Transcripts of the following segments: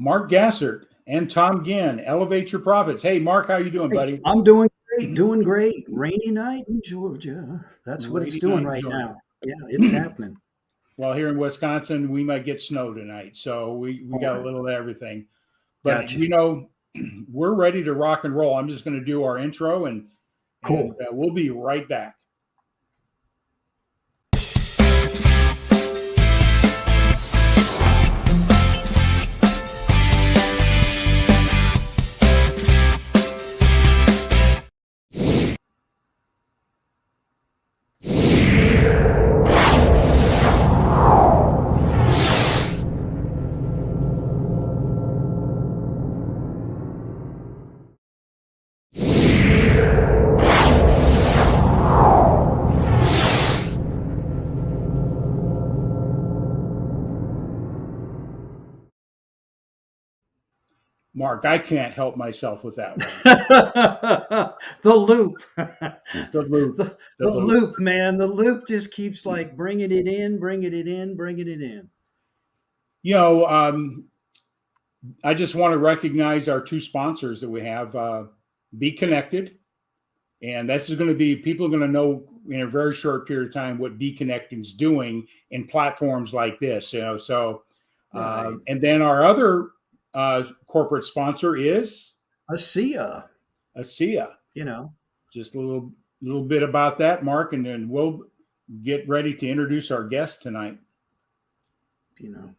Mark Gassert and Tom Ginn, Elevate Your Profits. Hey, Mark, how you doing, Hey, buddy? I'm doing great, doing great. Rainy night in Georgia. That's what it's Lady night doing in right Georgia. now. Yeah, it's happening. Well, here in Wisconsin, we might get snow tonight, so we All got a right, little of everything. But gotcha. we're ready to rock and roll. I'm just going to do our intro, and Cool. we'll be right back. Mark, I can't help myself with that one. The loop. The loop, the, the the loop. loop, man. The loop just keeps like bringing it in, bringing it in, bringing it in. You know, I just want to recognize our two sponsors that we have. Be Connected, and that's going to be people are going to know in a very short period of time what Be Connecting's doing in platforms like this. So Right. and then our other corporate sponsor is ASEA, ASEA. you know, Just a little bit about that, Mark, and then we'll get ready to introduce our guest tonight. you know.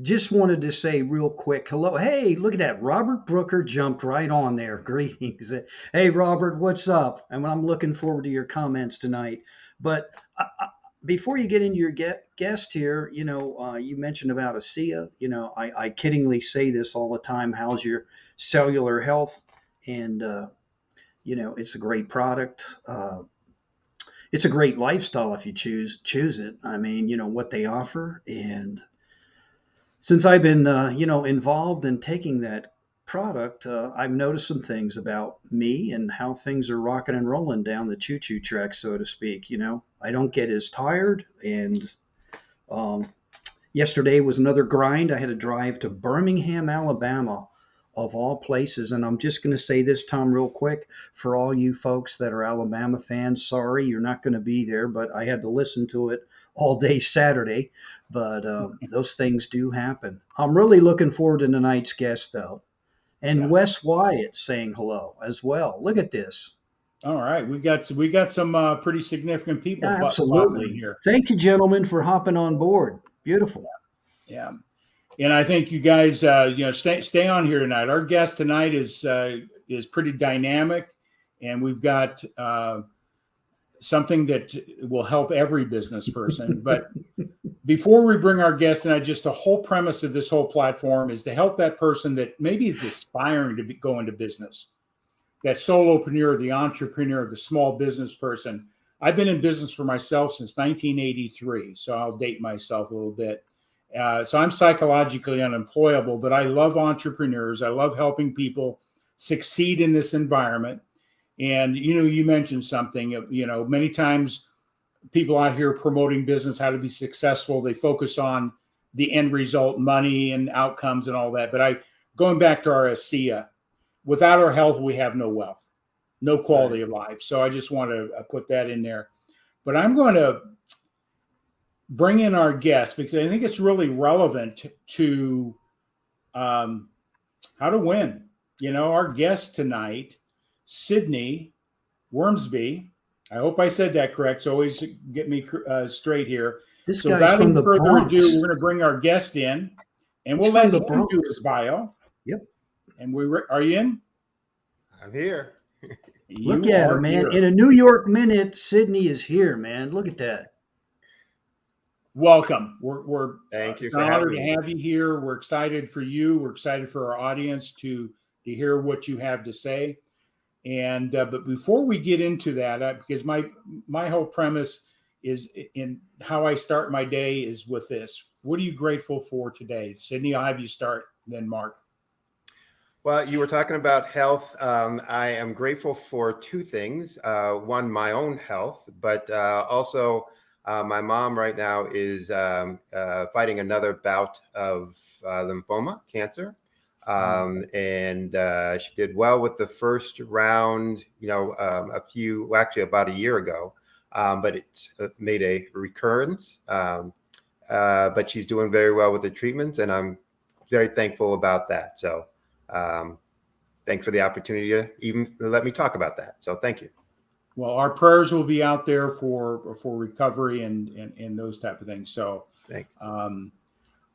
Just wanted to say real quick hello. Hey, look at that. Robert Brooker jumped right on there. Greetings. Hey, Robert, what's up? And I'm looking forward to your comments tonight. But before you get into your guest here, you mentioned about ASEA. I kiddingly say this all the time. How's your cellular health? And, it's a great product. It's a great lifestyle if you choose it. I mean, what they offer. And since I've been, involved in taking that product, I've noticed some things about me and how things are rocking and rolling down the choo-choo track, so to speak. I don't get as tired. And um, yesterday was another grind. I had to drive to Birmingham, Alabama, of all places. And I'm just going to say this, Tom, real quick, for all you folks that are Alabama fans, sorry, you're not going to be there, but I had to listen to it all day Saturday. But those things do happen. I'm really looking forward to tonight's guest, though. And Yeah. Wes Wyatt saying hello as well. Look at this. All right, we got some pretty significant people Yeah, popping in absolutely. here. Thank you, gentlemen, for hopping on board. Beautiful. Yeah, and I think you guys, stay on here tonight. Our guest tonight is pretty dynamic, and we've got something that will help every business person. But before we bring our guest tonight, just the whole premise of this whole platform is to help that person that maybe is aspiring to go into business, that solopreneur, the entrepreneur, the small business person. I've been in business for myself since 1983, so I'll date myself a little bit. So I'm psychologically unemployable, but I love entrepreneurs. I love helping people succeed in this environment. And, you mentioned something, many times people out here promoting business, how to be successful, they focus on the end result, money and outcomes and all that. But going back to our ASEA, without our health, we have no wealth, no quality of life. So I just want to put that in there. But I'm going to bring in our guest because I think it's really relevant to how to win. Our guest tonight, Sidney Wormsby. I hope I said that correct. So always get me straight here. This So guy's without from any the further ado, Bronx. we're going to bring our guest in, and He's we'll from let the him Bronx. do his bio. Yep. And are you in? I'm here. Look You at are him, man. here. In a New York minute, Sydney is here, man. Look at that. Welcome. We're Thank you it's for an honor having to me. have you here. We're excited for you. We're excited for our audience to hear what you have to say. And but before we get into that, because my whole premise is in how I start my day is with this. What are you grateful for today, Sidney? I'll have you start, then Mark. Well, you were talking about health. I am grateful for two things. One, my own health, but also My mom right now is fighting another bout of lymphoma, cancer. And she did well with the first round, actually about a year ago, but it made a recurrence. But she's doing very well with the treatments, and I'm very thankful about that. So thanks for the opportunity to even let me talk about that. So thank you. Well, our prayers will be out there for recovery and those type of things. So,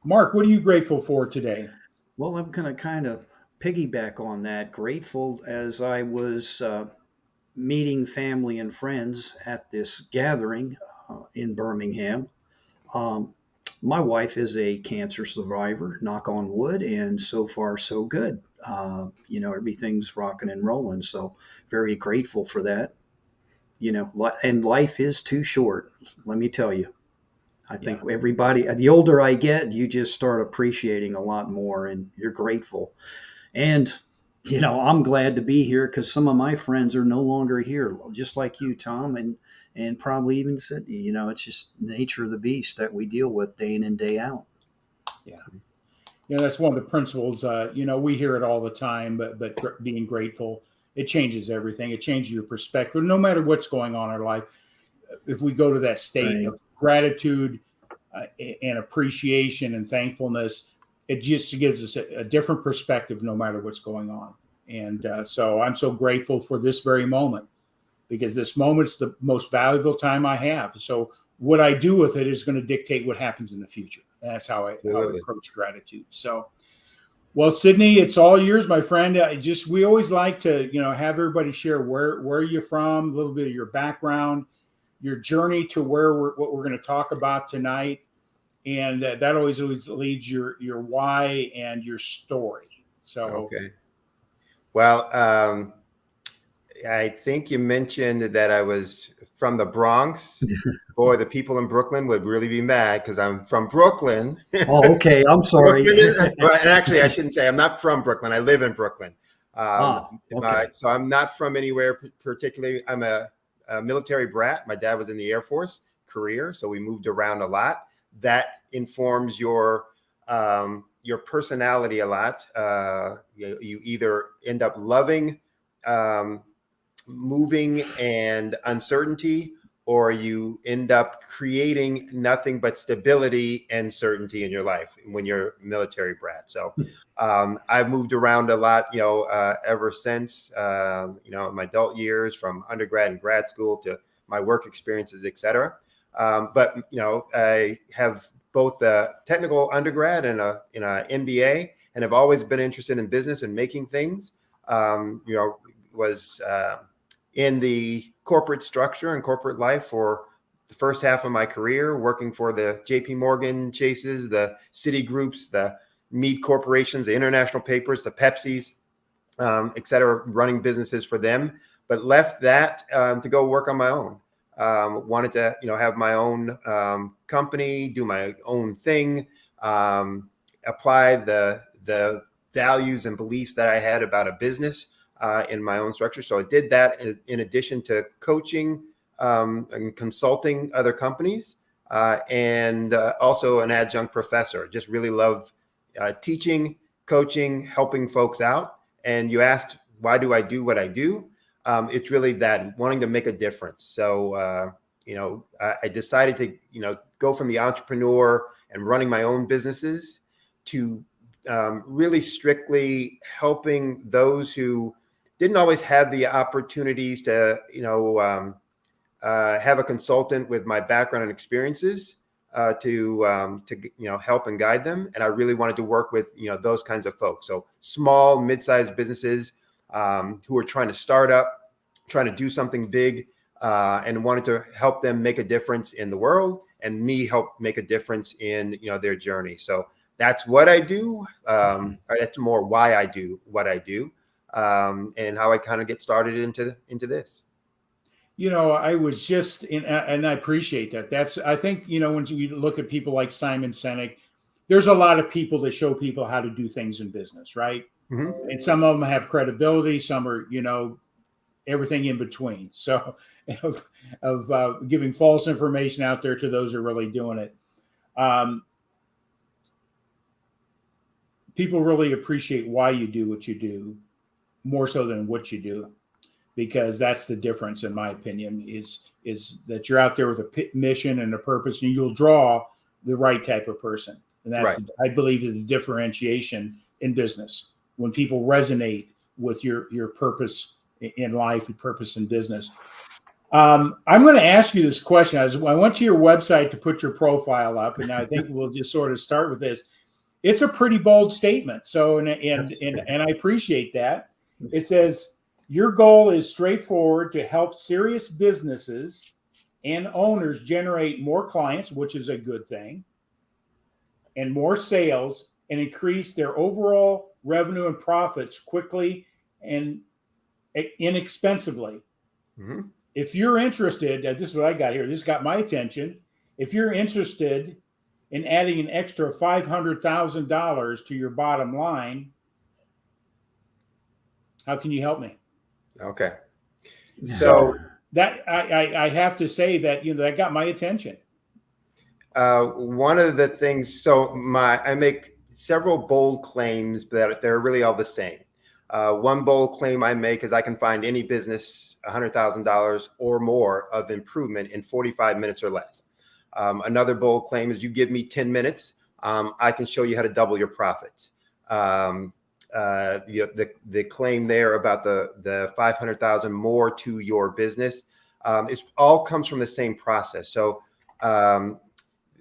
Mark, what are you grateful for today? Well, I'm going to kind of piggyback on that. Grateful as I was meeting family and friends at this gathering in Birmingham. My wife is a cancer survivor, knock on wood, and so far so good. Everything's rocking and rolling. So very grateful for that. And life is too short. Let me tell you. I think everybody, the older I get, you just start appreciating a lot more, and you're grateful. And I'm glad to be here because some of my friends are no longer here, just like you, Tom, and probably even Sidney. It's just the nature of the beast that we deal with day in and day out. Yeah. That's one of the principles. We hear it all the time, but being grateful, it changes everything. It changes your perspective, no matter what's going on in our life. If we go to that state of gratitude and appreciation and thankfulness, it just gives us a different perspective, no matter what's going on. And so I'm so grateful for this very moment, because this moment's the most valuable time I have. So what I do with it is going to dictate what happens in the future. And that's how I approach gratitude. So, well, Sidney, it's all yours, my friend. We always like to, have everybody share where you're from, a little bit of your background, your journey to what we're going to talk about tonight. And that always leads your why and your story. So, okay. Well, I think you mentioned that I was from the Bronx. Boy, the people in Brooklyn would really be mad because I'm from Brooklyn. Oh, okay. I'm sorry. And actually, I shouldn't say I'm not from Brooklyn. I live in Brooklyn. Okay. So I'm not from anywhere particularly. I'm a military brat. My dad was in the Air Force career, so we moved around a lot. That informs your personality a lot. You either end up loving moving and uncertainty, or you end up creating nothing but stability and certainty in your life when you're a military brat. So I've moved around a lot, ever since, in my adult years, from undergrad and grad school to my work experiences, et cetera. But I have both a technical undergrad and an MBA, and have always been interested in business and making things. Was in the corporate structure and corporate life for the first half of my career, working for the JP Morgan Chases, the Citigroups, the meat corporations, the international papers, the Pepsis, et cetera, running businesses for them, but left that to go work on my own. Wanted to, have my own company, do my own thing, apply the values and beliefs that I had about a business in my own structure. So I did that in addition to coaching and consulting other companies, and also an adjunct professor. Just really love teaching, coaching, helping folks out. And you asked, why do I do what I do? It's really that, wanting to make a difference. So, I decided to, go from the entrepreneur and running my own businesses to really strictly helping those who didn't always have the opportunities to, have a consultant with my background and experiences to help and guide them. And I really wanted to work with, those kinds of folks. So small, mid-sized businesses who are trying to start up, trying to do something big, and wanted to help them make a difference in the world, and me help make a difference in, their journey. So that's what I do. That's more why I do what I do, and how I kind of get started into this. I was just in, and I appreciate that. I think, when you look at people like Simon Sinek, there's a lot of people that show people how to do things in business, right? Mm-hmm. And some of them have credibility. Some are, everything in between. So of giving false information out there to those who are really doing it. People really appreciate why you do what you do more so than what you do, because that's the difference, in my opinion, is that you're out there with a mission and a purpose, and you'll draw the right type of person. And that's, Right. I believe, the differentiation in business, when people resonate with your purpose in life and purpose in business. I'm going to ask you this question. I went to your website to put your profile up, and I think we'll just sort of start with this. It's a pretty bold statement. So, and I appreciate that. It says, your goal is straightforward: to help serious businesses and owners generate more clients, which is a good thing, and more sales, and increase their overall revenue and profits quickly and inexpensively. Mm-hmm. If you're interested, this is what I got here. This got my attention. If you're interested in adding an extra $500,000 to your bottom line, how can you help me? Okay. So that I have to say that, that got my attention. One of the things, I make several bold claims, but they're really all the same. One bold claim I make is I can find any business $100,000 or more of improvement in 45 minutes or less. Another bold claim is, you give me 10 minutes, I can show you how to double your profits. The claim there about the 500,000 more to your business, it all comes from the same process. So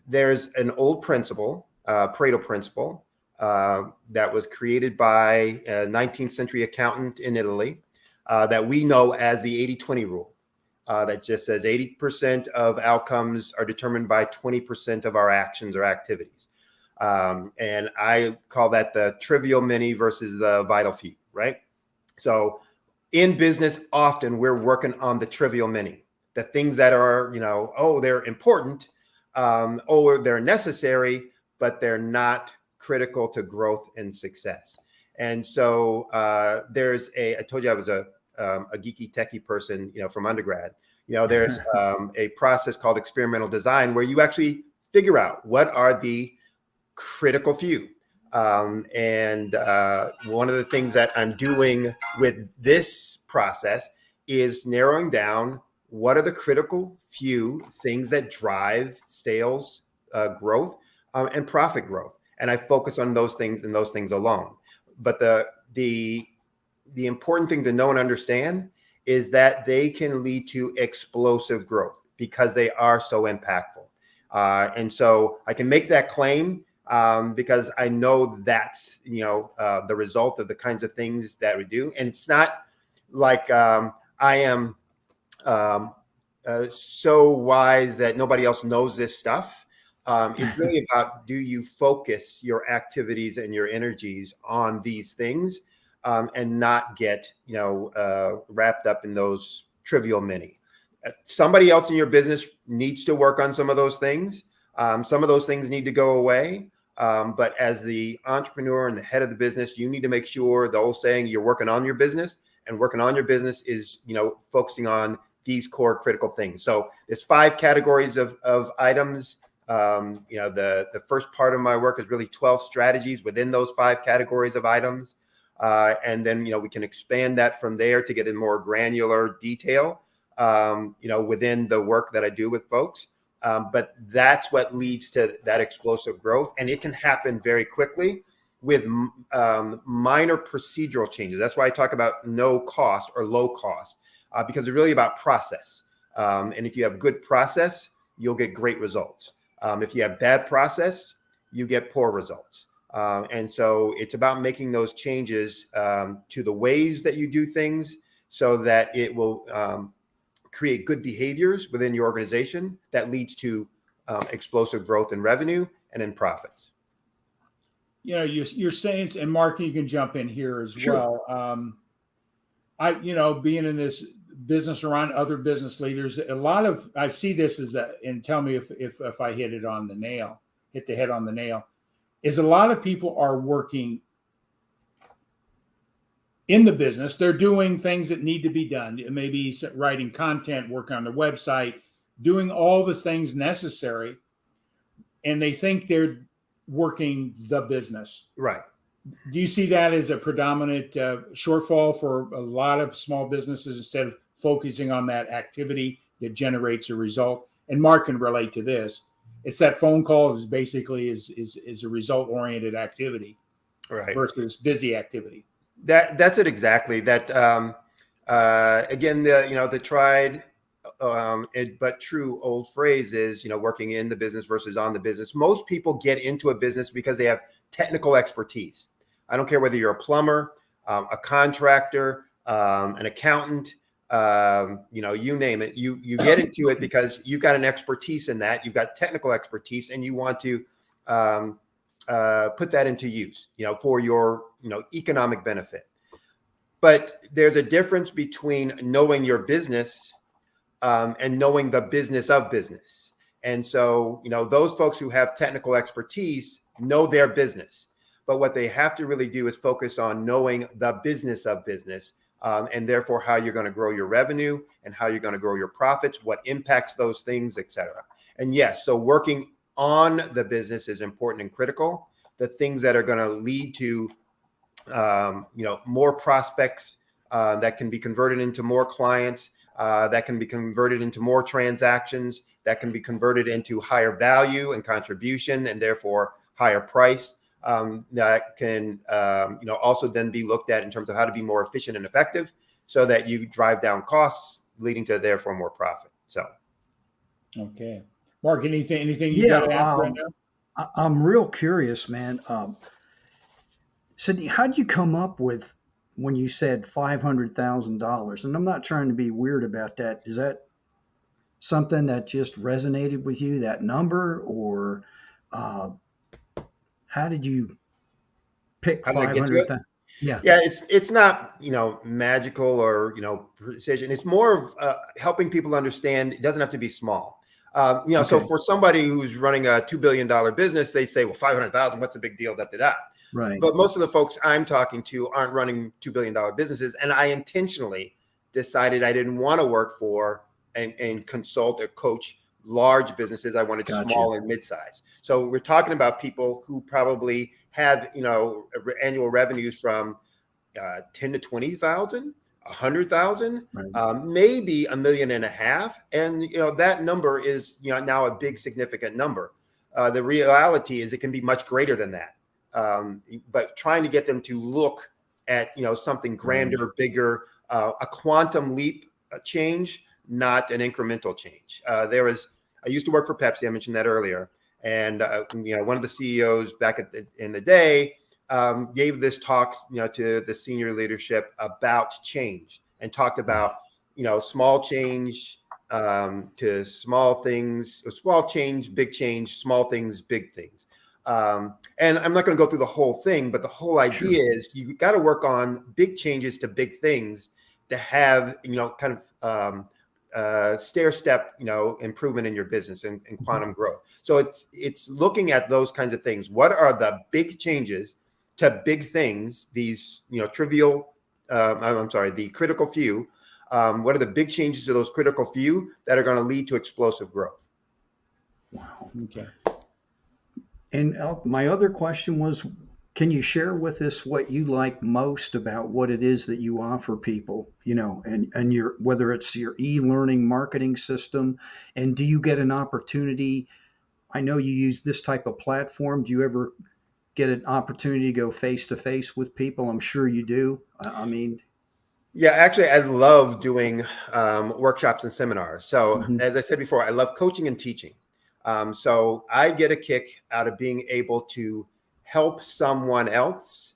there's an old principle, Pareto principle, that was created by a 19th century accountant in Italy, that we know as the 80-20 rule, that just says 80% of outcomes are determined by 20% of our actions or activities. And I call that the trivial many versus the vital few, right? So in business, often we're working on the trivial many, the things that are, they're important, or they're necessary, but they're not critical to growth and success. And so I told you I was a geeky techie person, from undergrad. There's a process called experimental design, where you actually figure out what are the critical few. And one of the things that I'm doing with this process is narrowing down what are the critical few things that drive sales growth and profit growth. And I focus on those things and those things alone. But the important thing to know and understand is that they can lead to explosive growth because they are so impactful. And so I can make that claim because I know that's, the result of the kinds of things that we do. And it's not like I am so wise that nobody else knows this stuff. It's really about, do you focus your activities and your energies on these things, and not get, wrapped up in those trivial many. Somebody else in your business needs to work on some of those things. Some of those things need to go away. But as the entrepreneur and the head of the business, you need to make sure, the old saying, you're working on your business, and working on your business is, focusing on these core critical things. So there's 5 categories of items. The first part of my work is really 12 strategies within those 5 categories of items. And then, we can expand that from there to get in more granular detail, within the work that I do with folks. But that's what leads to that explosive growth. And it can happen very quickly with minor procedural changes. That's why I talk about no cost or low cost, because it's really about process. And if you have good process, you'll get great results. If you have bad process, you get poor results. And so it's about making those changes to the ways that you do things, so that it will create good behaviors within your organization that leads to explosive growth in revenue and in profits. You're saying, and Mark, you can jump in here as Sure. well. Being in this business around other business leaders, I see this as and tell me if I hit the head on the nail, is a lot of people are working in the business. They're doing things that need to be done, maybe writing content, working on their website, doing all the things necessary, and they think they're working the business. Right. Do you see that as a predominant shortfall for a lot of small businesses instead of focusing on that activity that generates a result? And Mark can relate to this. It's that phone call is basically is a result oriented activity, Right. versus busy activity. That's it exactly. That again, the tried but true old phrase is, working in the business versus on the business. Most people get into a business because they have technical expertise. I don't care whether you're a plumber, a contractor, an accountant, you name it. You get into it because you've got an expertise in that. You've got technical expertise, and you want to put that into use, for your, economic benefit. But there's a difference between knowing your business and knowing the business of business. And so, those folks who have technical expertise know their business. But what they have to really do is focus on knowing the business of business, and therefore how you're going to grow your revenue and how you're going to grow your profits, what impacts those things, et cetera. And yes, so working on the business is important and critical. The things that are going to lead to, more prospects that can be converted into more clients, that can be converted into more transactions, that can be converted into higher value and contribution, and therefore higher price. That can, also then be looked at in terms of how to be more efficient and effective, so that you drive down costs, leading to therefore more profit. So, okay, Mark, anything you got to add right now? I'm real curious, man. Sidney, how did you come up with when you said $500,000? And I'm not trying to be weird about that. Is that something that just resonated with you, that number, or how did you pick how did I get to it? 500,000? Yeah. Yeah, it's not, magical or, precision. It's more of helping people understand it doesn't have to be small. Okay. So for somebody who's running a $2 billion business, they say, well, 500,000, what's the big deal? Right. But most of the folks I'm talking to aren't running $2 billion businesses. And I intentionally decided I didn't want to work for and consult or coach large businesses. I wanted Gotcha. small and mid-size. So we're talking about people who probably have, annual revenues from 10 to 20,000, 100,000, Right. maybe $1.5 million. And, that number is, now a big significant number. The reality is it can be much greater than that. But trying to get them to look at, something grander, bigger, a quantum leap change, not an incremental change. I used to work for Pepsi. I mentioned that earlier. And, one of the CEOs back in the day gave this talk, to the senior leadership about change, and talked about, small change to small things, small change, big change, small things, big things. And I'm not going to go through the whole thing, but the whole idea is you got to work on big changes to big things to have, kind of stair step, improvement in your business and quantum growth. So it's looking at those kinds of things. What are the big changes to big things? These, trivial, the critical few. What are the big changes to those critical few that are going to lead to explosive growth? Wow. Okay. And my other question was, can you share with us what you like most about what it is that you offer people, and your, whether it's your e-learning marketing system, and do you get an opportunity? I know you use this type of platform. Do you ever get an opportunity to go face to face with people? I'm sure you do. I mean, yeah, actually, I love doing workshops and seminars. So Mhm. as I said before, I love coaching and teaching. So I get a kick out of being able to help someone else,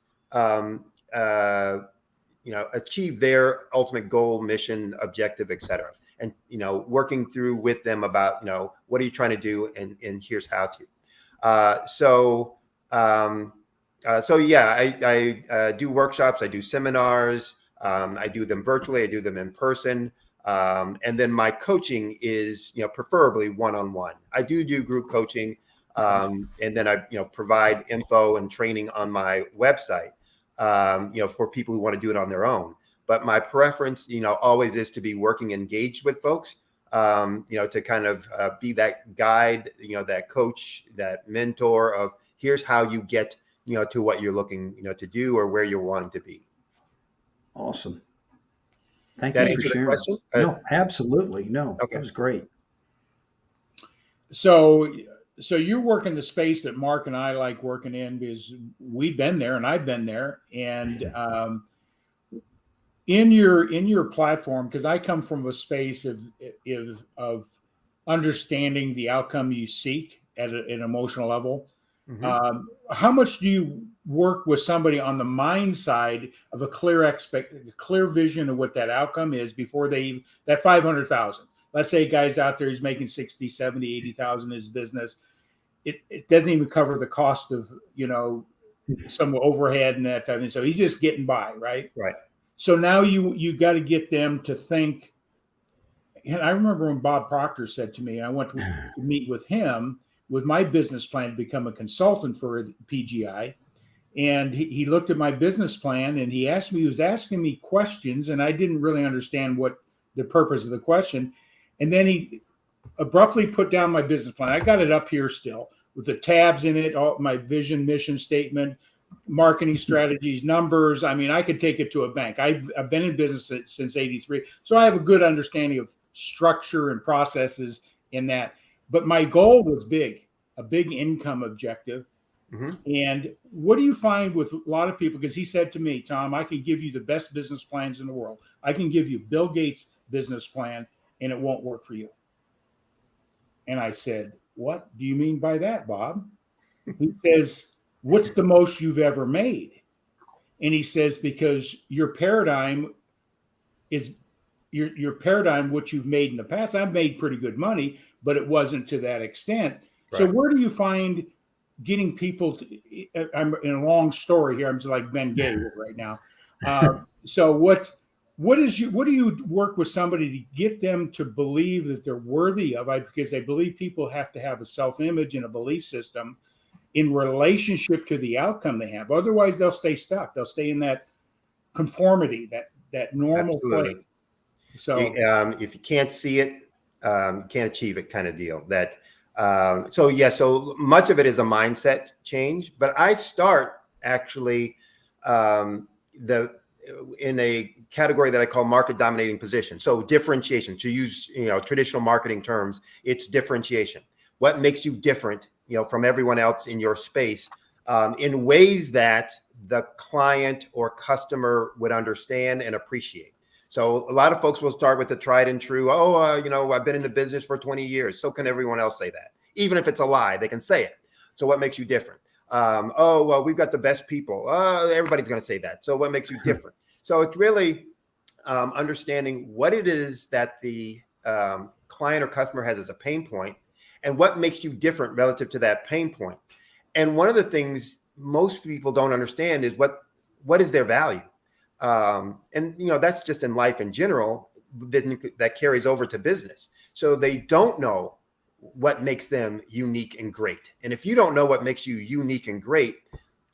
achieve their ultimate goal, mission, objective, et cetera. And, working through with them about, what are you trying to do? And here's how to. So yeah, I do workshops, I do seminars, I do them virtually, I do them in person. And then my coaching is, preferably one-on-one. I do group coaching, and then I, provide info and training on my website. for people who want to do it on their own. But my preference, always is to be working engaged with folks, to kind of be that guide, that coach, that mentor of here's how you get, to what you're looking, to do or where you're wanting to be. Awesome. Thank That you for answer the sharing. question? No, absolutely. No, Okay. that was great. So you're working the space that Mark and I like working in, because we've been there and I've been there. And in your platform, because I come from a space of understanding the outcome you seek at an emotional level. Mm-hmm. How much do you work with somebody on the mind side of a clear vision of what that outcome is before that 500,000? Let's say a guy's out there, he's making 60, 70, 80,000 in his business. It doesn't even cover the cost of, some overhead and that type of thing. So he's just getting by, right? Right. So now you got to get them to think. And I remember when Bob Proctor said to me, I went to meet with him with my business plan to become a consultant for PGI. And he looked at my business plan and he was asking me questions, and I didn't really understand what the purpose of the question. And then he abruptly put down my business plan. I got it up here still with the tabs in it, all my vision, mission statement, marketing strategies, numbers. I mean, I could take it to a bank. I've been in business since '83. So I have a good understanding of structure and processes in that. But my goal was a big income objective. Mm-hmm. And what do you find with a lot of people? Because he said to me, Tom, I can give you the best business plans in the world. I can give you Bill Gates' business plan and it won't work for you. And I said, what do you mean by that, Bob? He says, what's the most you've ever made? And he says, because your paradigm is your paradigm, what you've made in the past. I've made pretty good money, but it wasn't to that extent. Right. So where do you find getting people I'm in a long story here. I'm just like Ben Gay right now. So what do you work with somebody to get them to believe that they're worthy of it? Because they believe people have to have a self-image and a belief system in relationship to the outcome they have. Otherwise, they'll stay stuck. They'll stay in that conformity, that normal Absolutely. Place. So if you can't see it, you can't achieve it kind of deal. So much of it is a mindset change, but I start actually in a category that I call market dominating position. So differentiation, to use traditional marketing terms, it's differentiation. What makes you different, from everyone else in your space, in ways that the client or customer would understand and appreciate. So a lot of folks will start with the tried and true. I've been in the business for 20 years. So can everyone else say that? Even if it's a lie, they can say it. So what makes you different? We've got the best people. Everybody's going to say that. So what makes you different? So it's really understanding what it is that the client or customer has as a pain point and what makes you different relative to that pain point. And one of the things most people don't understand is what is their value. That's just in life in general, that carries over to business. So they don't know what makes them unique and great. And if you don't know what makes you unique and great,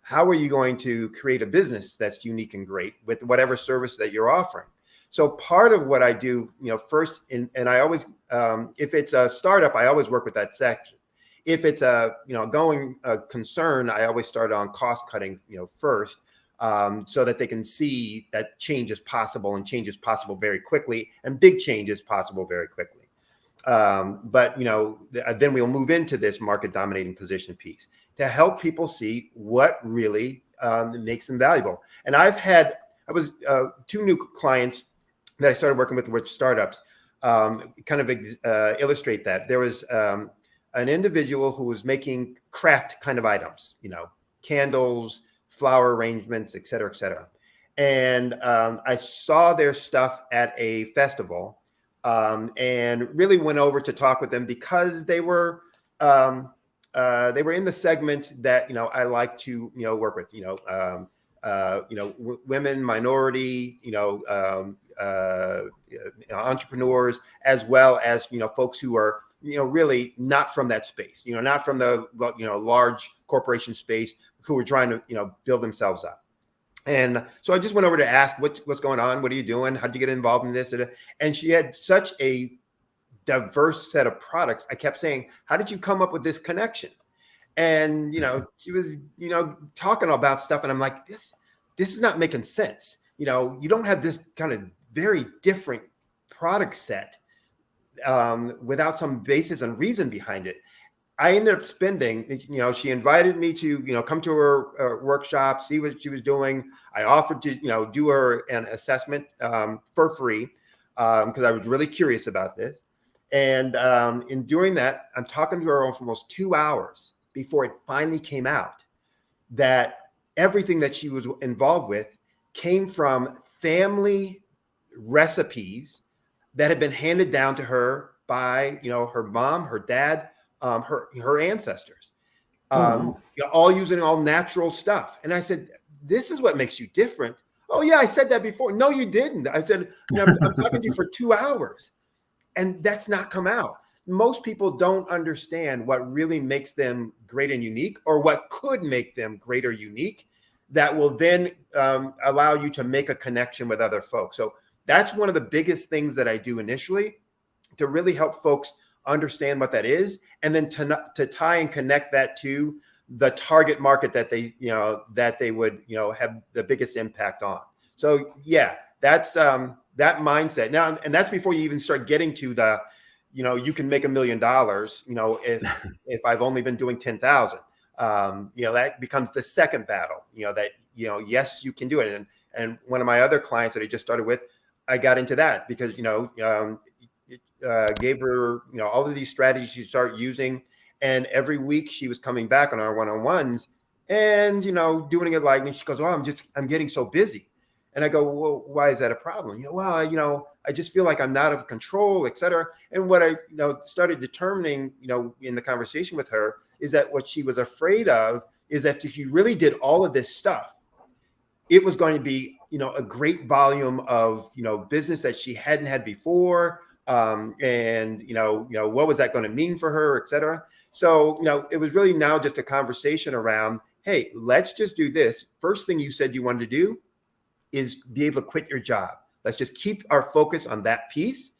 how are you going to create a business that's unique and great with whatever service that you're offering? So part of what I do, first, and I always, if it's a startup, I always work with that section. If it's a, going concern, I always start on cost cutting, first. So that they can see that change is possible, and change is possible very quickly, and big change is possible very quickly. But then we'll move into this market dominating position piece to help people see what really makes them valuable. And I was two new clients that I started working with, which startups kind of illustrate that. There was an individual who was making craft kind of items, candles, flower arrangements, et cetera, et cetera. And I saw their stuff at a festival and really went over to talk with them because they were in the segment that, I like to, work with, women, minority, entrepreneurs, as well as, folks who are, really not from that space, not from the, large corporation space, who are trying to, build themselves up. And so I just went over to ask what's going on. What are you doing? How'd you get involved in this? And she had such a diverse set of products. I kept saying, how did you come up with this connection? And, she was, talking about stuff. And I'm like, this is not making sense. You don't have this kind of very different product set without some basis and reason behind it. I ended up spending, she invited me to, come to her workshop, see what she was doing. I offered to, do her an assessment for free because I was really curious about this. And in doing that, I'm talking to her for almost 2 hours before it finally came out that everything that she was involved with came from family recipes that had been handed down to her by, her mom, her dad, her ancestors, all using all natural stuff. And I said, this is what makes you different. Oh yeah, I said that before. No, you didn't. I said, I'm talking to you for 2 hours and that's not come out. Most people don't understand what really makes them great and unique, or what could make them great or unique that will then allow you to make a connection with other folks. So that's one of the biggest things that I do initially to really help folks understand what that is, and then to tie and connect that to the target market that they would have the biggest impact on. So yeah, that's that mindset now, and that's before you even start getting to the you can make $1 million if I've only been doing 10,000. That becomes the second battle, that yes, you can do it. And one of my other clients that I just started with, I got into that because gave her all of these strategies she started using, and every week she was coming back on our one-on-ones and doing it like, and she goes, oh, I'm getting so busy. And I go, well, why is that a problem? Well, I just feel like I'm not of control, et cetera. And what I started determining in the conversation with her is that what she was afraid of is that if she really did all of this stuff, it was going to be a great volume of business that she hadn't had before. And what was that going to mean for her, et cetera. So it was really now just a conversation around, hey, let's just do this. First thing you said you wanted to do is be able to quit your job. Let's just keep our focus on that piece.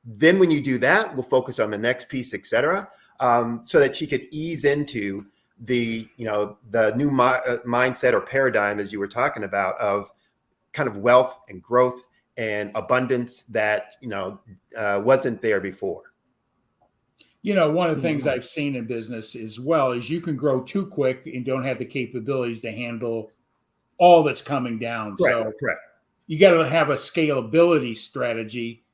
Then when you do that, we'll focus on the next piece, et cetera, so that she could ease into the new mindset or paradigm, as you were talking about, of kind of wealth and growth and abundance that wasn't there before. One of the things I've seen in business as well is you can grow too quick and don't have the capabilities to handle all that's coming down. Correct, so correct. You got to have a scalability strategy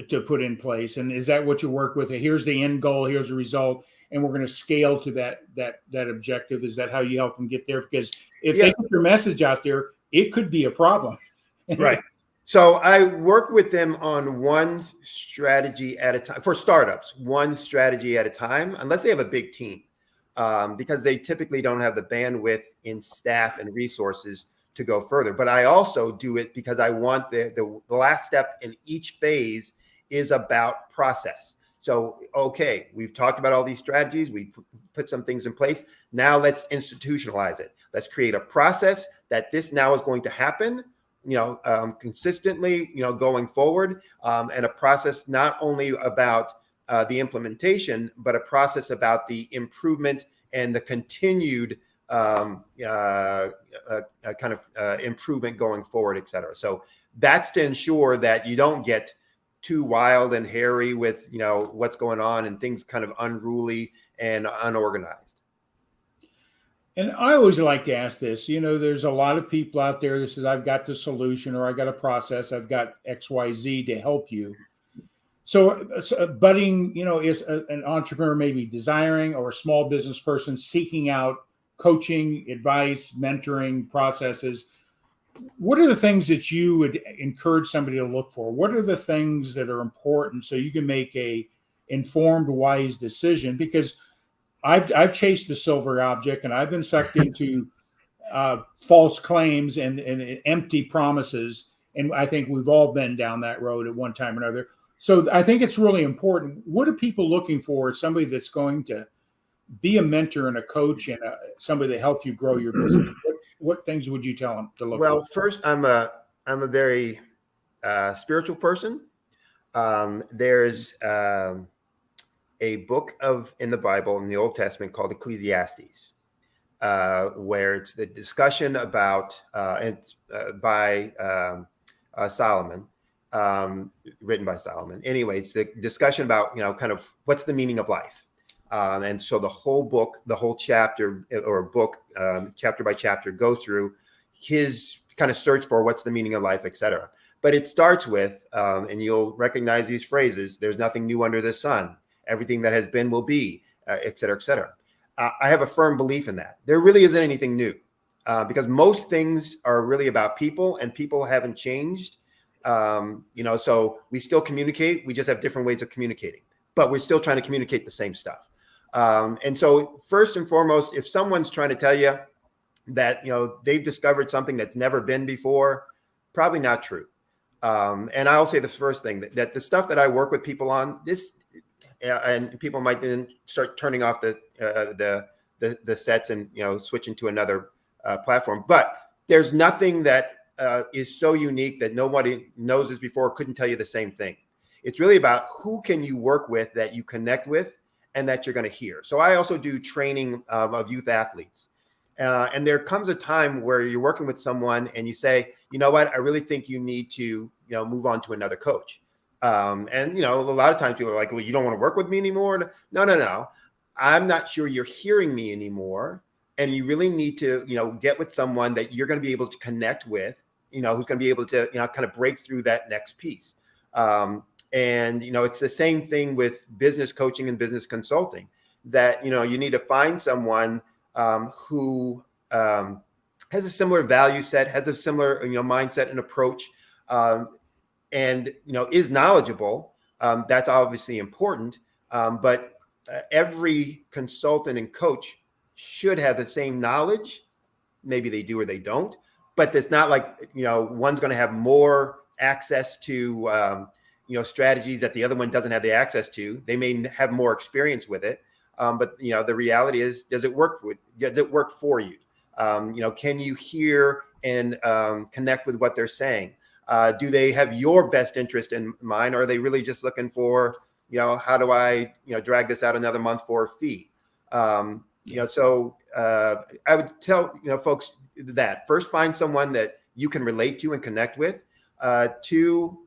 to put in place. And is that what you work with? Here's the end goal, here's the result, and we're going to scale to that objective. Is that how you help them get there? Because if they put their message out there, it could be a problem. Right. So I work with them on one strategy at a time for startups, one strategy at a time, unless they have a big team, because they typically don't have the bandwidth in staff and resources to go further. But I also do it because I want the last step in each phase is about process. So, okay, we've talked about all these strategies. We put some things in place. Now let's institutionalize it. Let's create a process that this now is going to happen, consistently, going forward, and a process not only about the implementation, but a process about the improvement and the continued improvement going forward, et cetera. So that's to ensure that you don't get too wild and hairy with, what's going on and things kind of unruly and unorganized. And I always like to ask this, there's a lot of people out there that says, I've got the solution, or I got a process, I've got XYZ to help you. So budding, is an entrepreneur maybe desiring, or a small business person seeking out coaching, advice, mentoring processes. What are the things that you would encourage somebody to look for? What are the things that are important so you can make a informed, wise decision? Because I've chased the silver object, and I've been sucked into false claims and empty promises. And I think we've all been down that road at one time or another. So I think it's really important. What are people looking for? Somebody that's going to be a mentor and a coach and somebody to help you grow your business, what things would you tell them to look Well, for? first, I'm a very spiritual person. There's a book in the Bible in the Old Testament called Ecclesiastes, where it's the discussion about by Solomon, written by Solomon. Anyways, the discussion about kind of what's the meaning of life, and so the whole book, the whole chapter or book, chapter by chapter, go through his kind of search for what's the meaning of life, etc. But it starts with, and you'll recognize these phrases: "There's nothing new under the sun. Everything that has been will be," et cetera, et cetera. I have a firm belief in that. There really isn't anything new, because most things are really about people, and people haven't changed. So we still communicate. We just have different ways of communicating, but we're still trying to communicate the same stuff. And so first and foremost, if someone's trying to tell you that they've discovered something that's never been before, probably not true. And I'll say the first thing that the stuff that I work with people on, this, and people might then start turning off the sets and switching to another platform. But there's nothing that is so unique that nobody knows this before, couldn't tell you the same thing. It's really about who can you work with that you connect with and that you're going to hear. So I also do training of youth athletes. And there comes a time where you're working with someone and you say, you know what, I really think you need to, move on to another coach. And, a lot of times people are like, well, you don't want to work with me anymore. No. I'm not sure you're hearing me anymore. And you really need to, get with someone that you're going to be able to connect with, who's going to be able to, kind of break through that next piece. And, it's the same thing with business coaching and business consulting, that, you need to find someone who has a similar value set, has a similar, mindset and approach, and, is knowledgeable. That's obviously important. But every consultant and coach should have the same knowledge. Maybe they do or they don't, but it's not like, one's going to have more access to, strategies that the other one doesn't have the access to. They may have more experience with it. But the reality is, does it work for you? Can you hear and connect with what they're saying? Do they have your best interest in mind? Or are they really just looking for, how do I, drag this out another month for a fee? So I would tell, folks that first, find someone that you can relate to and connect with. Two,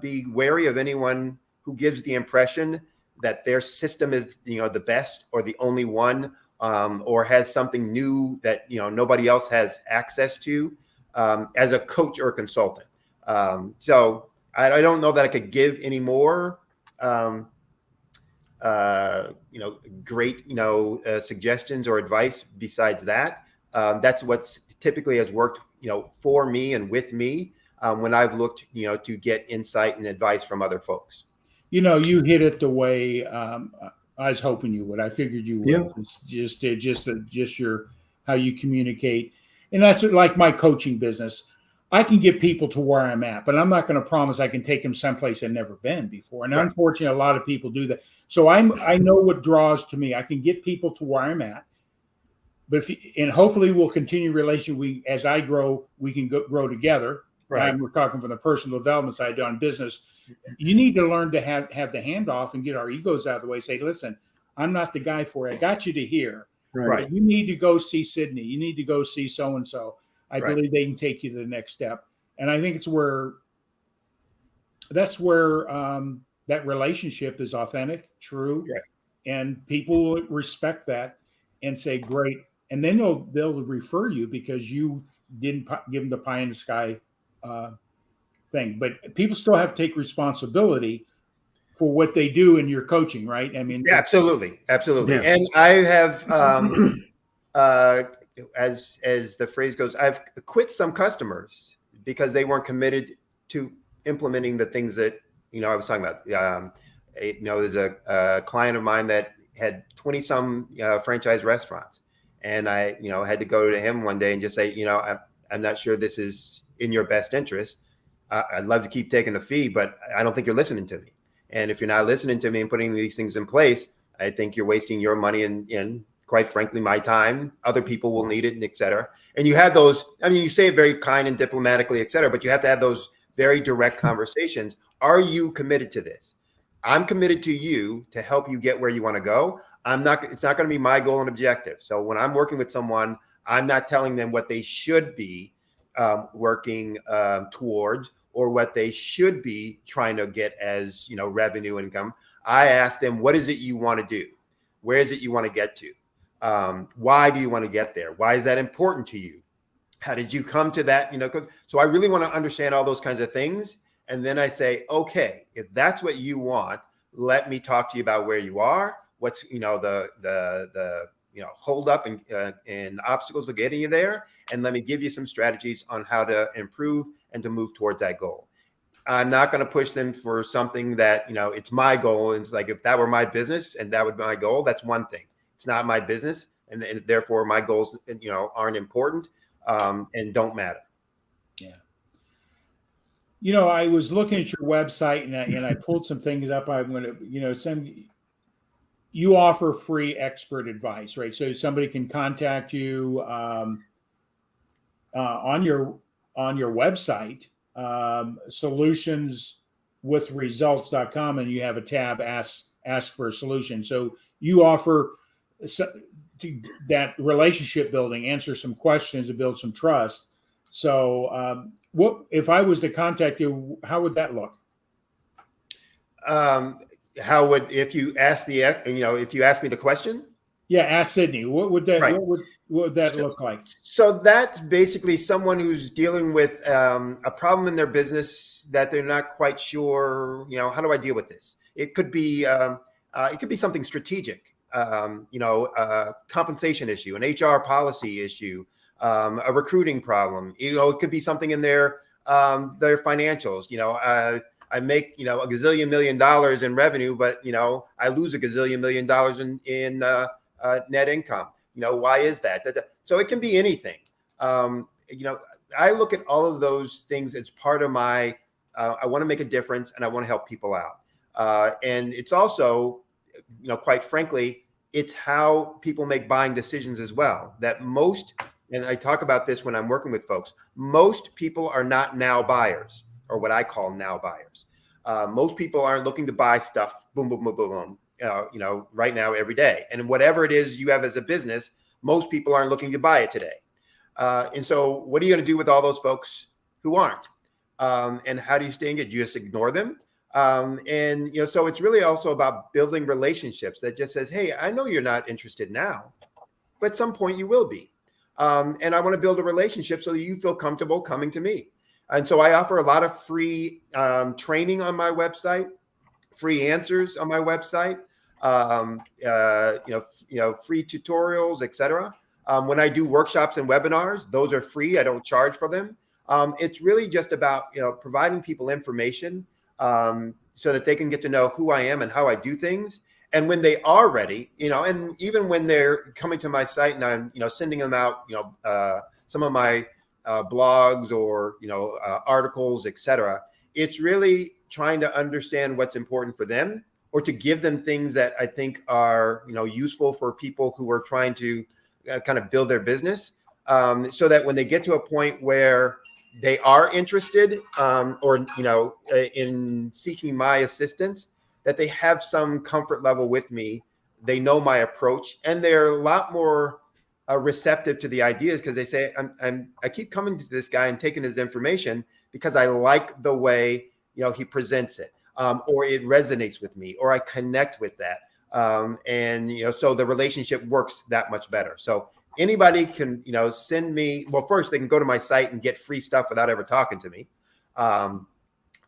be wary of anyone who gives the impression that their system is, the best or the only one, or has something new that, nobody else has access to, as a coach or consultant. So I don't know that I could give any more, great, suggestions or advice besides that. That's what's typically has worked, for me and with me, when I've looked, to get insight and advice from other folks. You hit it the way I was hoping you would. I figured you would. Yeah. It's just your how you communicate, and that's like my coaching business. I can get people to where I'm at, but I'm not going to promise I can take them someplace they've never been before. And Right. Unfortunately, a lot of people do that. So I know what draws to me. I can get people to where I'm at, but and hopefully we'll continue relation. As I grow, we can grow together. Right. We're talking from the personal development side on business. You need to learn to have the handoff and get our egos out of the way. Say, listen, I'm not the guy for it. I got you to here. Right. But you need to go see Sidney. You need to go see so-and-so. I Right. believe they can take you to the next step. And I think that's where that relationship is authentic, true. Right. And people will respect that and say, great. And then they'll refer you because you didn't give them the pie in the sky thing. But people still have to take responsibility for what they do in your coaching, right? I mean, Yeah, absolutely. Yeah. And I have, as the phrase goes, I've quit some customers because they weren't committed to implementing the things that, I was talking about. There's a client of mine that had 20 some franchise restaurants. And I, had to go to him one day and just say, I'm not sure this is in your best interest. I'd love to keep taking a fee, but I don't think you're listening to me. And if you're not listening to me and putting these things in place, I think you're wasting your money and quite frankly, my time. Other people will need it, and et cetera. And you have those, I mean, you say it very kind and diplomatically, et cetera, but you have to have those very direct conversations. Are you committed to this? I'm committed to you to help you get where you want to go. It's not going to be my goal and objective. So when I'm working with someone, I'm not telling them what they should be working towards, or what they should be trying to get as, revenue income. I ask them, what is it you want to do? Where is it you want to get to? Why do you want to get there? Why is that important to you? How did you come to that? So I really want to understand all those kinds of things. And then I say, okay, if that's what you want, let me talk to you about where you are. What's, the hold up and obstacles to getting you there. And let me give you some strategies on how to improve and to move towards that goal. I'm not going to push them for something that, it's my goal. And it's like, if that were my business and that would be my goal, that's one thing. It's not my business. And therefore my goals, aren't important and don't matter. Yeah. I was looking at your website and I pulled some things up. I'm going to, you offer free expert advice, right? So somebody can contact you on your website, solutionswithresults.com, and you have a tab, ask for a solution. So you offer that relationship building, answer some questions and build some trust. So what if I was to contact you, how would that look? How would, if you ask if you ask me the question? Yeah, ask Sidney. What would that, right. what would that look like? So that's basically someone who's dealing with a problem in their business that they're not quite sure, how do I deal with this? It could be something strategic, a compensation issue, an HR policy issue, a recruiting problem. It could be something in their financials. I make, a gazillion $1 million in revenue, but, I lose a gazillion $1 million in net income. Why is that? So it can be anything. I look at all of those things as part of my, I want to make a difference and I want to help people out. And it's also, quite frankly, it's how people make buying decisions as well. That most, and I talk about this when I'm working with folks, most people are not now buyers, or what I call now buyers. Most people aren't looking to buy stuff, boom, boom, boom, boom, boom, right now, every day. And whatever it is you have as a business, most people aren't looking to buy it today. And so what are you going to do with all those folks who aren't? And how do you stay engaged? You just ignore them. So it's really also about building relationships that just says, hey, I know you're not interested now, but at some point you will be. And I want to build a relationship so that you feel comfortable coming to me. And so I offer a lot of free training on my website, free answers on my website, free tutorials, etc. When I do workshops and webinars, those are free. I don't charge for them. It's really just about, providing people information so that they can get to know who I am and how I do things. And when they are ready, and even when they're coming to my site and I'm, sending them out, some of my blogs or, articles, etc. It's really trying to understand what's important for them, or to give them things that I think are, useful for people who are trying to kind of build their business, so that when they get to a point where they are interested, or, in seeking my assistance, that they have some comfort level with me. They know my approach, and they're a lot more receptive to the ideas, because they say, I keep coming to this guy and taking his information because I like the way, he presents it, or it resonates with me, or I connect with that. So the relationship works that much better. So anybody can, send me, well, first they can go to my site and get free stuff without ever talking to me.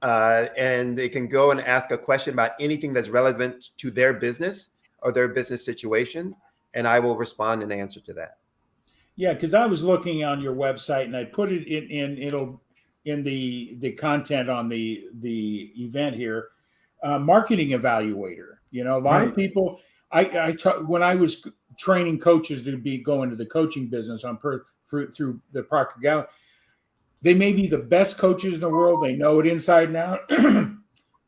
And they can go and ask a question about anything that's relevant to their business or their business situation, and I will respond and answer to that. Yeah, because I was looking on your website and I put it in the content on the event here, marketing evaluator. A lot of people. When I was training coaches to go into the coaching business through the Procter Gallagher, they may be the best coaches in the world. They know it inside and out,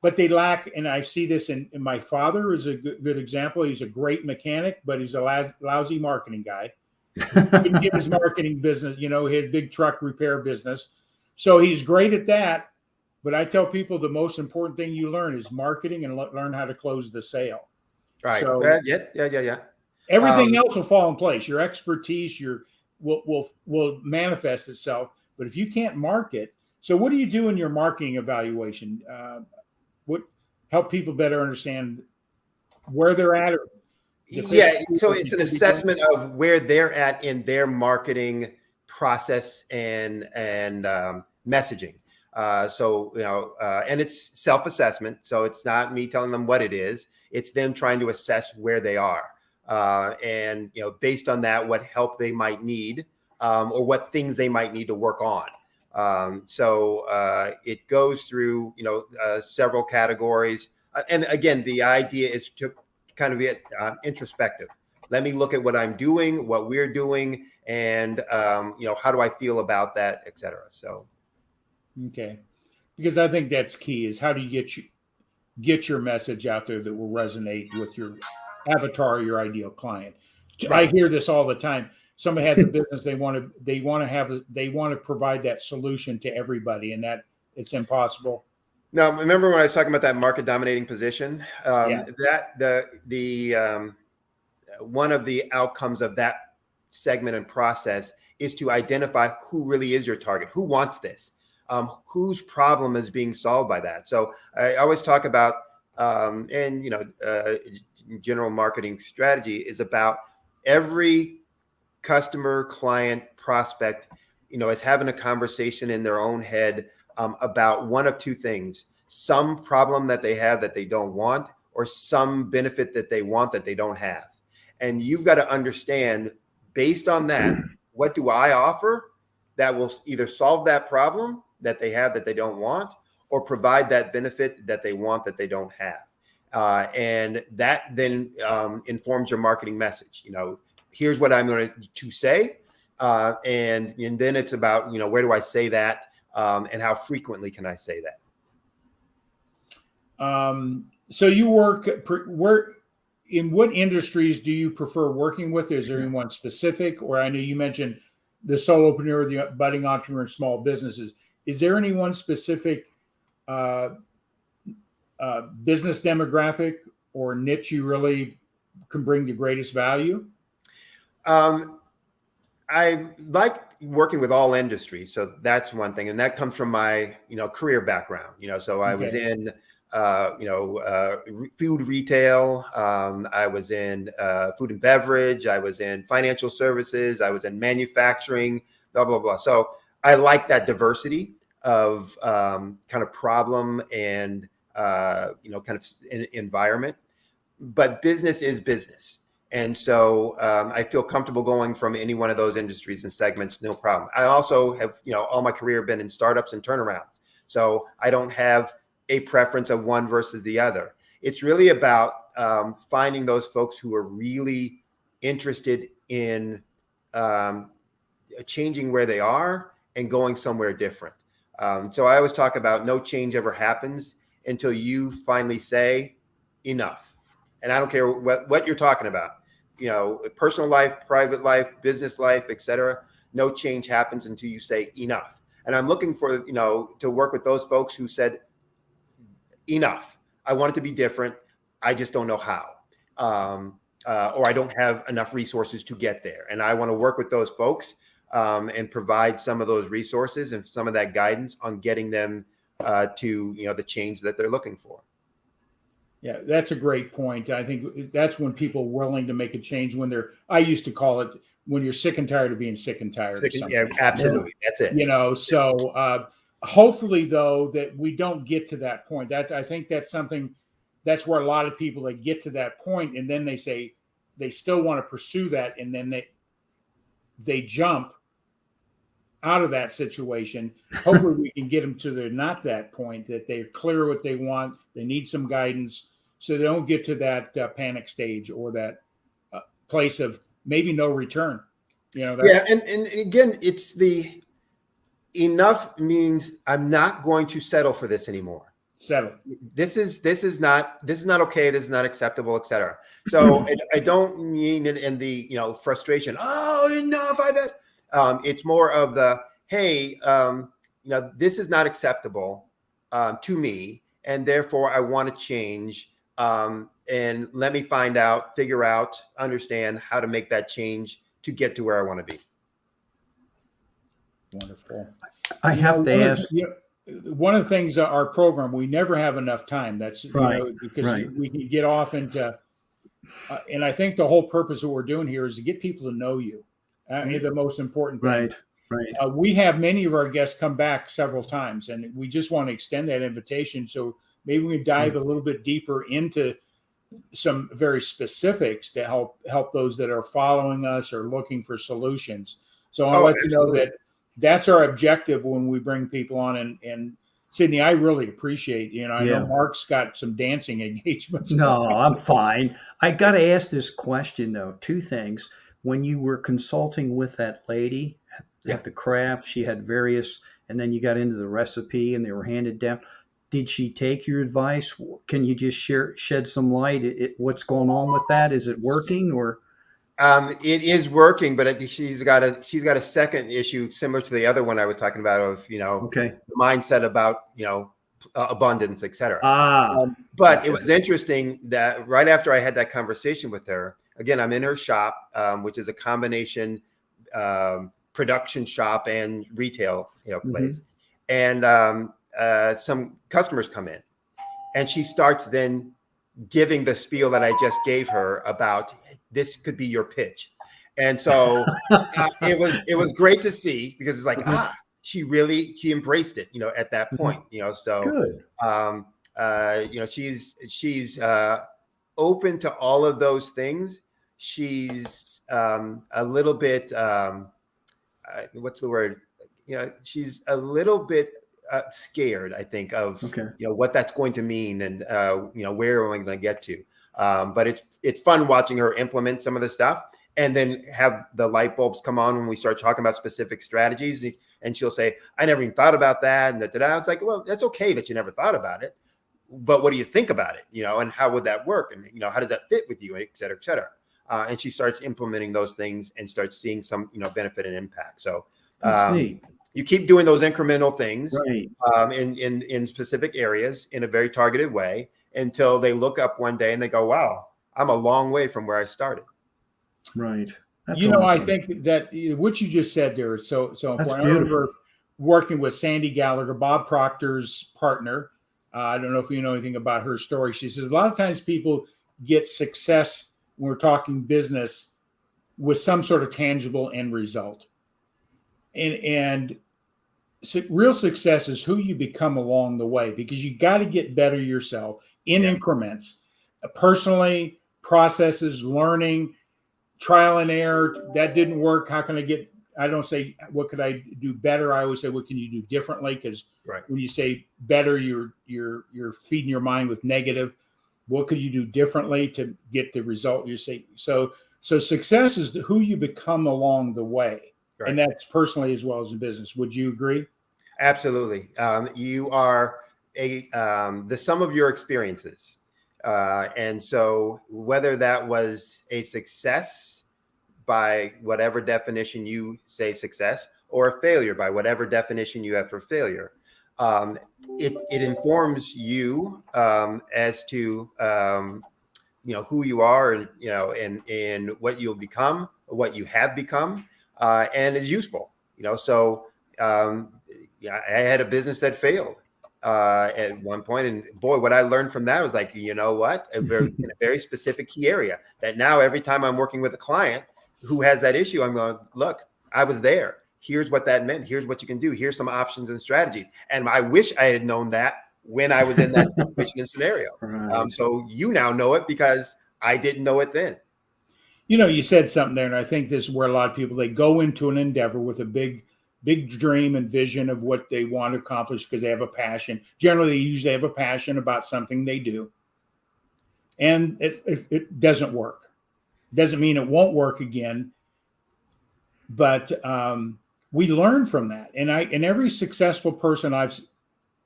but they lack, and I see this in my father is a good example. He's a great mechanic, but he's a lousy marketing guy. He didn't get his marketing business, his big truck repair business. So he's great at that. But I tell people the most important thing you learn is marketing and learn how to close the sale. Right. So Yeah. everything else will fall in place. Your expertise, will manifest itself. But if you can't market, so what do you do in your marketing evaluation? What help people better understand where they're at? Or Yeah. So it's an assessment of where they're at in their marketing process and messaging. And it's self-assessment. So it's not me telling them what it is. It's them trying to assess where they are. And based on that, what help they might need, or what things they might need to work on. It goes through, several categories. And again, the idea is to kind of be introspective. Let me look at what I'm doing, what we're doing, and, how do I feel about that, et cetera. So. Okay. Because I think that's key is how do you get your message out there that will resonate with your avatar, your ideal client. Right. I hear this all the time. Somebody has a business, they want to provide that solution to everybody, and that it's impossible. Now, remember when I was talking about that market dominating position? That one of the outcomes of that segment and process is to identify who really is your target, who wants this, whose problem is being solved by that. So I always talk about, general marketing strategy is about every customer, client, prospect, is having a conversation in their own head about one of two things: some problem that they have that they don't want, or some benefit that they want that they don't have. And you've got to understand, based on that, what do I offer that will either solve that problem that they have that they don't want, or provide that benefit that they want that they don't have. And that then informs your marketing message. Here's what I'm going to say. And then it's about, where do I say that? And how frequently can I say that? So you in what industries do you prefer working with? Is there anyone specific? Or I know you mentioned the solopreneur, the budding entrepreneur, small businesses. Is there any one specific business demographic or niche you really can bring the greatest value? I like working with all industries. So that's one thing. And that comes from my, career background, so I was in, food retail. I was in food and beverage. I was in financial services. I was in manufacturing, blah, blah, blah. So I like that diversity of kind of problem and, kind of environment. But business is business. And so I feel comfortable going from any one of those industries and segments, no problem. I also have, all my career been in startups and turnarounds. So I don't have a preference of one versus the other. It's really about finding those folks who are really interested in changing where they are and going somewhere different. So I always talk about no change ever happens until you finally say enough. And I don't care what you're talking about, personal life, private life, business life, et cetera. No change happens until you say enough. And I'm looking for, to work with those folks who said enough. I want it to be different. I just don't know how. Or I don't have enough resources to get there. And I want to work with those folks and provide some of those resources and some of that guidance on getting them to, the change that they're looking for. Yeah, that's a great point. I think that's when people are willing to make a change I used to call it when you're sick and tired of being sick and tired. Yeah, absolutely. That's it. So hopefully though, that we don't get to that point. I think that's something, that's where a lot of people, they get to that point and then they say they still want to pursue that. And then they jump out of that situation. Hopefully we can get them to not that point, that they're clear what they want. They need some guidance so they don't get to that panic stage or that place of maybe no return. And again, it's the enough means I'm not going to settle for this anymore. Settle. This is not okay. This is not acceptable, etc. So I don't mean it in the frustration. Oh, enough! It's more of the hey, this is not acceptable to me, and therefore I want to change. And let me figure out, understand how to make that change to get to where I want to be. Wonderful. I have to ask. One of the things our program, we never have enough time. That's because we can get off into, and I think the whole purpose of what we're doing here is to get people to know you. The most important thing. Right. We have many of our guests come back several times, and we just want to extend that invitation. So maybe we can dive a little bit deeper into some very specifics to help those that are following us or looking for solutions. So I'll let you know that that's our objective when we bring people on. And Sidney, I really appreciate, I know Mark's got some dancing engagements. No, I'm fine. I got to ask this question though. Two things. When you were consulting with that lady at the craft, she had various, and then you got into the recipe and they were handed down. Did she take your advice? Can you just shed some light? What's going on with that? Is it working or? It is working, but I think she's got a second issue similar to the other one I was talking about of, the mindset about, abundance, et cetera. But it was interesting that right after I had that conversation with her, again, I'm in her shop, which is a combination production shop and retail, place. And some customers come in and she starts then giving the spiel that I just gave her about this could be your pitch. And so it was great to see because it's like, she embraced it, at that point, so good. She's open to all of those things. She's a little bit, what's the word? She's a little bit scared, I think, of what that's going to mean and where am I going to get to. But it's fun watching her implement some of the stuff and then have the light bulbs come on when we start talking about specific strategies. And she'll say, I never even thought about that. And it's like, well, that's okay that you never thought about it. But what do you think about it? And how would that work? And, how does that fit with you, et cetera, et cetera. And she starts implementing those things and starts seeing some, benefit and impact. So you keep doing those incremental things in specific areas in a very targeted way until they look up one day and they go, wow, I'm a long way from where I started. Right. That's awesome. I awesome. think that what you just said there is so important. I remember working with Sandy Gallagher, Bob Proctor's partner. I don't know if you know anything about her story. She says a lot of times people get success when we're talking business with some sort of tangible end result. And real success is who you become along the way, because you got to get better yourself in increments, personally, processes, learning, trial and error. That didn't work. How can I don't say, what could I do better? I always say, what can you do differently? Because when you say better, you're feeding your mind with negative. What could you do differently to get the result you say? So success is who you become along the way. Right. And that's personally as well as in business. Would you agree? Absolutely. You are the sum of your experiences. And so whether that was a success by whatever definition you say success, or a failure by whatever definition you have for failure, it informs you as to who you are and what you'll become, what you have become, and is useful. So I had a business that failed at one point, and boy, what I learned from that was like, in a very specific key area that now every time I'm working with a client who has that issue, I'm going, look, I was there. Here's what that meant. Here's what you can do. Here's some options and strategies. And I wish I had known that when I was in that situation and scenario. Right. So you now know it because I didn't know it then. You said something there, and I think this is where a lot of people, they go into an endeavor with a big dream and vision of what they want to accomplish because they have a passion. Generally, they usually have a passion about something they do. And it doesn't work. Doesn't mean it won't work again. But we learn from that. And every successful person I've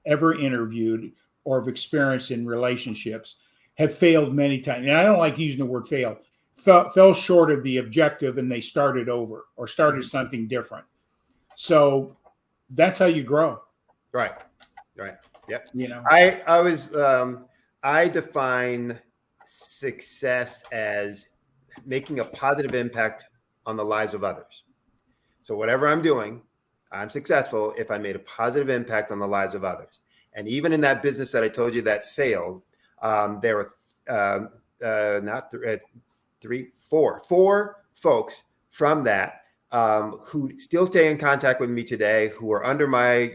ever interviewed or of experience in relationships have failed many times. And I don't like using the word fail. Fell short of the objective, and they started over or started something different. So that's how you grow. Right. Yep. You know, I define success as making a positive impact on the lives of others. So whatever I'm doing, I'm successful if I made a positive impact on the lives of others. And even in that business that I told you that failed, there were four folks from that who still stay in contact with me today, who are under my,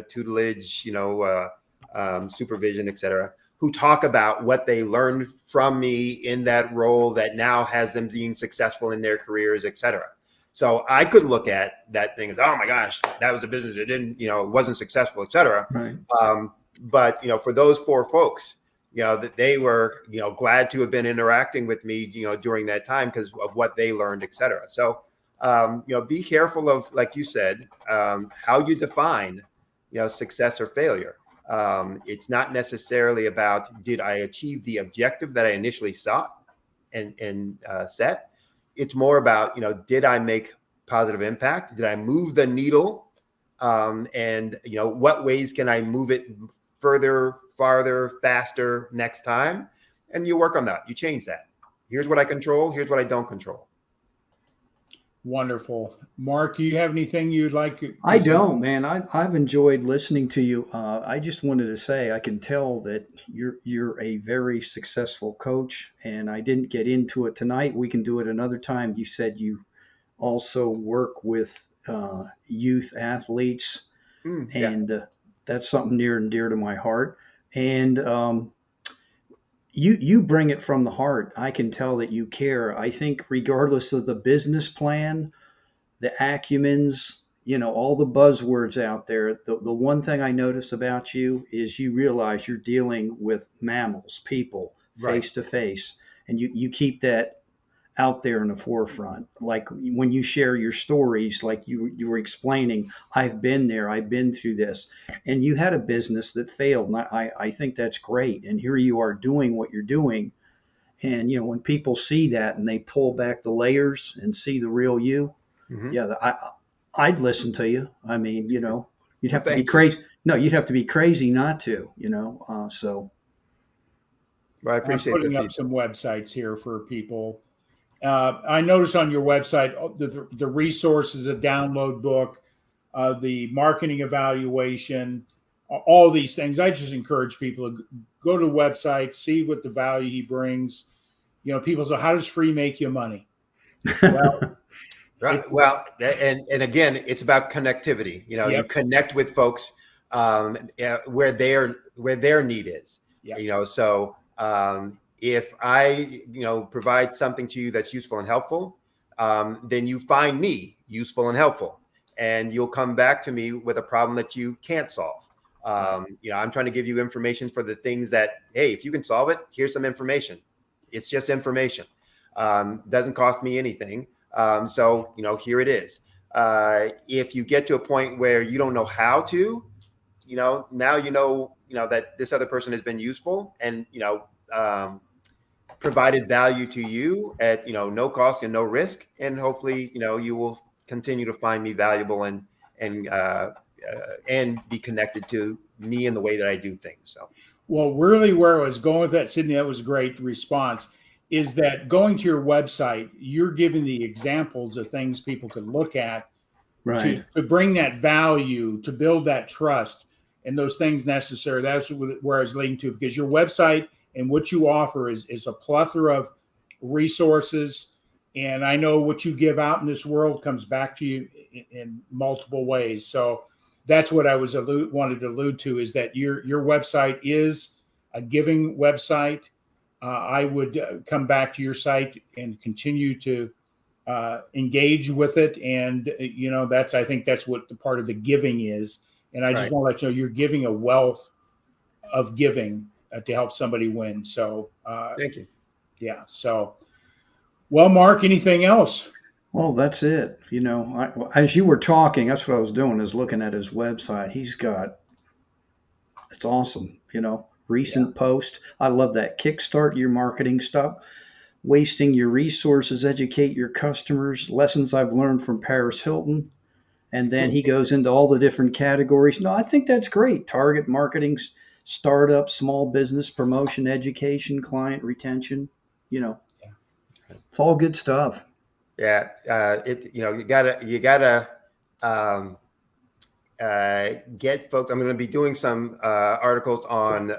tutelage, supervision, et cetera, who talk about what they learned from me in that role that now has them being successful in their careers, et cetera. So I could look at that thing as, oh my gosh, that was a business that didn't, wasn't successful, et cetera. Right. But, for those four folks, that they were, glad to have been interacting with me, during that time because of what they learned, et cetera. So, be careful of, like you said, how you define, success or failure. It's not necessarily about, did I achieve the objective that I initially sought and set? It's more about, did I make positive impact? Did I move the needle? And, what ways can I move it further, farther, faster next time? And you work on that. You change that. Here's what I control. Here's what I don't control. Wonderful. Mark, do you have anything you'd like? I don't, man. I've enjoyed listening to you. I just wanted to say I can tell that you're a very successful coach, and I didn't get into it tonight. We can do it another time. You said you also work with youth athletes, and that's something near and dear to my heart. And you bring it from the heart. I can tell that you care. I think regardless of the business plan, the acumens, all the buzzwords out there, the one thing I notice about you is you realize you're dealing with mammals, people, face to face, and you keep that out there in the forefront. Like when you share your stories, like you were explaining, I've been there, I've been through this, and you had a business that failed. And I think that's great. And here you are doing what you're doing. And, when people see that and they pull back the layers and see the real you, I'd listen to you. I mean, you'd have to be crazy. No, you'd have to be crazy not to, so. Well, I appreciate I'm putting up some websites here for people. I noticed on your website the resources, a download book, the marketing evaluation, all these things. I just encourage people to go to the website, see what the value he brings. People say, how does free make you money? Well, right. Well, and again, it's about connectivity. You connect with folks where their need is. Yep. So if I, provide something to you that's useful and helpful, then you find me useful and helpful, and you'll come back to me with a problem that you can't solve. I'm trying to give you information for the things that, hey, if you can solve it, here's some information. It's just information. Doesn't cost me anything. So, here it is. If you get to a point where you don't know how to, now that this other person has been useful and, provided value to you at, no cost and no risk. And hopefully, you will continue to find me valuable and be connected to me in the way that I do things. So, well, really where I was going with that, Sidney, that was a great response, is that going to your website, you're giving the examples of things people could look at to bring that value, to build that trust and those things necessary. That's where I was leading to, because your website and what you offer is a plethora of resources. And I know what you give out in this world comes back to you in multiple ways. So that's what I wanted to allude to, is that your website is a giving website. I would come back to your site and continue to engage with it. And, I think that's what the part of the giving is. And I just want to let you know, you're giving a wealth of giving to help somebody win. So, thank you. Yeah. So, well, Mark, anything else? Well, that's it. As you were talking, that's what I was doing, is looking at his website. He's got It's awesome. Recent post. I love that. Kickstart your marketing. Stop wasting your resources. Educate your customers. Lessons I've learned from Paris Hilton. And then he goes into all the different categories. No, I think that's great. Target marketing, startup, small business, promotion, education, client retention. It's all good stuff. Yeah, you gotta get folks. I'm going to be doing some articles on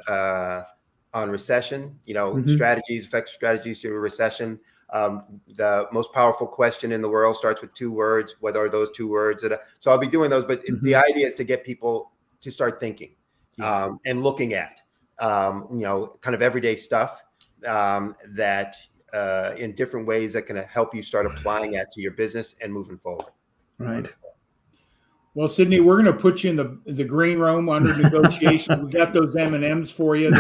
recession. Strategies, effective strategies to a recession. The most powerful question in the world starts with 2 words. What are those 2 words? So I'll be doing those. But the idea is to get people to start thinking and looking at kind of everyday stuff that in different ways that can help you start applying that to your business and moving forward. Right. Well, Sidney, we're going to put you in the green room under negotiation. We got those M&Ms for you.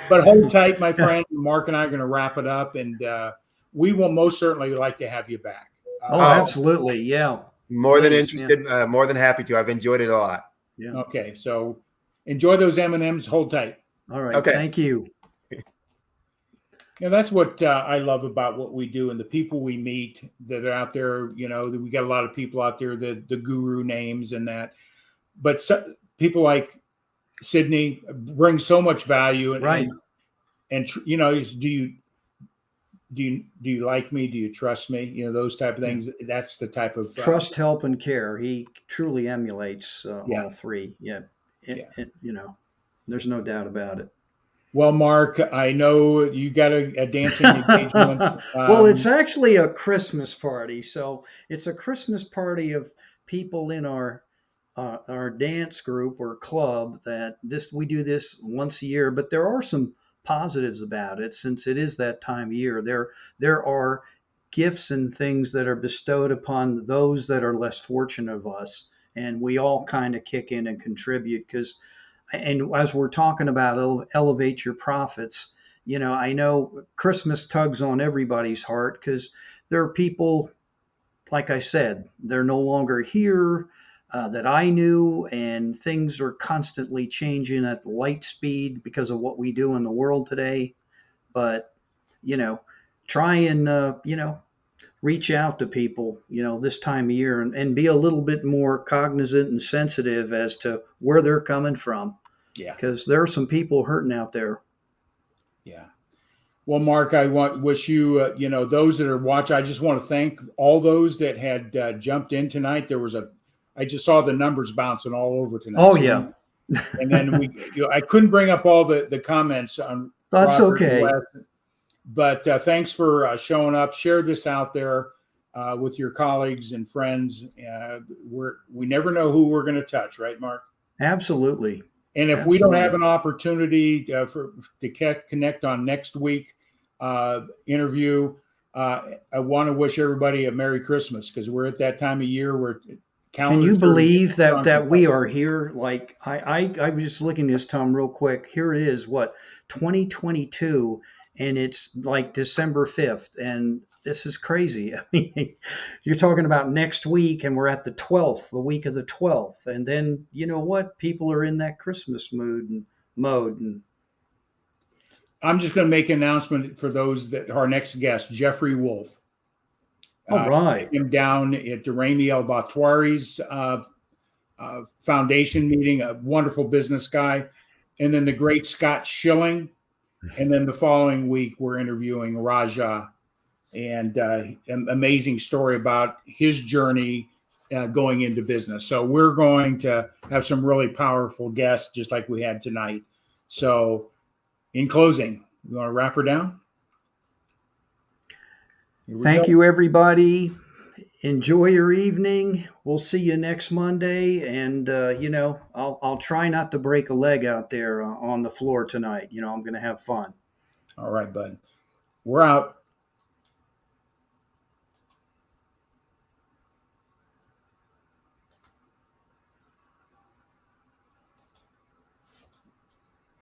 But hold tight, my friend. Mark and I are going to wrap it up, and we will most certainly like to have you back. Absolutely. Yeah. More than interested. Yeah. More than happy to. I've enjoyed it a lot. Yeah. Okay. So enjoy those M&Ms. Hold tight. All right. Okay. Thank you. That's what I love about what we do and the people we meet that are out there. We got a lot of people out there, the guru names and that, but people like Sidney bring so much value. Right. And do you like me? Do you trust me? Those type of things. That's the type of trust, help, and care. He truly emulates all 3. Yeah. There's no doubt about it. Well, Mark, I know you got a dancing engagement. Well, it's actually a Christmas party. So it's a Christmas party of people in our dance group or club we do this once a year, but there are some positives about it since it is that time of year. There are gifts and things that are bestowed upon those that are less fortunate of us. And we all kind of kick in and contribute and as we're talking about elevate your profits, I know Christmas tugs on everybody's heart because there are people, like I said, they're no longer here that I knew, and things are constantly changing at light speed because of what we do in the world today. But, try and, reach out to people, this time of year and be a little bit more cognizant and sensitive as to where they're coming from. Yeah. Because there are some people hurting out there. Yeah. Well, Mark, I wish you, those that are watching, I just want to thank all those that had jumped in tonight. I just saw the numbers bouncing all over tonight. Oh, yeah. And then I couldn't bring up all the comments on. That's Robert okay. But thanks for showing up. Share this out there with your colleagues and friends. We never know who we're going to touch, right, Mark? Absolutely. And if we don't have an opportunity to connect on next week interview, I want to wish everybody a Merry Christmas because we're at that time of year where can you believe that we are here? Like I was just looking at this, Tom, real quick. Here it is, 2022. And it's like December 5th. And this is crazy. I mean, you're talking about next week and we're at the 12th, the week of the 12th. And then, you know what? People are in that Christmas mode. And I'm just going to make an announcement for those that our next guest, Jeffrey Wolf. All right. Him down at the Rami El Batwari's foundation meeting, a wonderful business guy. And then the great Scott Schilling. And then the following week, we're interviewing Raja, and an amazing story about his journey going into business. So we're going to have some really powerful guests, just like we had tonight. So in closing, you want to wrap her down? Thank you, everybody. Enjoy your evening. We'll see you next Monday. And, I'll try not to break a leg out there on the floor tonight. I'm going to have fun. All right, bud. We're out.